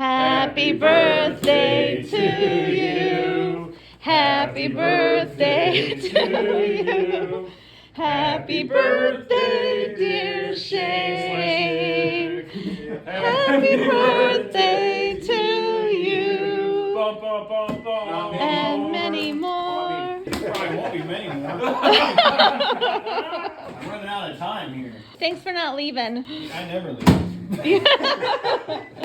Happy birthday to you. Happy birthday to you. Happy birthday, dear Shane. Happy birthday to you. And many more. Probably won't be many more. I'm running out of time here. Thanks for not leaving. I never leave. I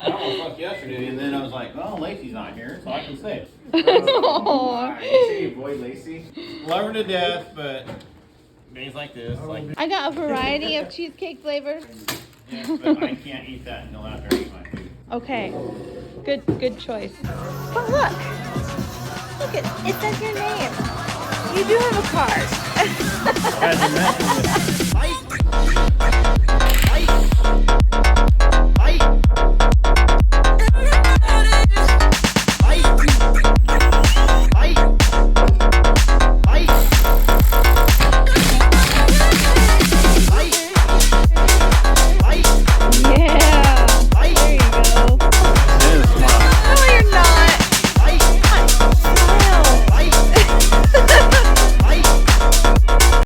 almost left yesterday, and then I was like, well, Lacey's not here, so I can stay. You say you avoid Lacey? Love her to death, but days like this, like, I got a variety of cheesecake flavors. yes, but I can't eat that until after I eat my food. Okay, good choice. But look, it says your name. You do have a card. As you mentioned,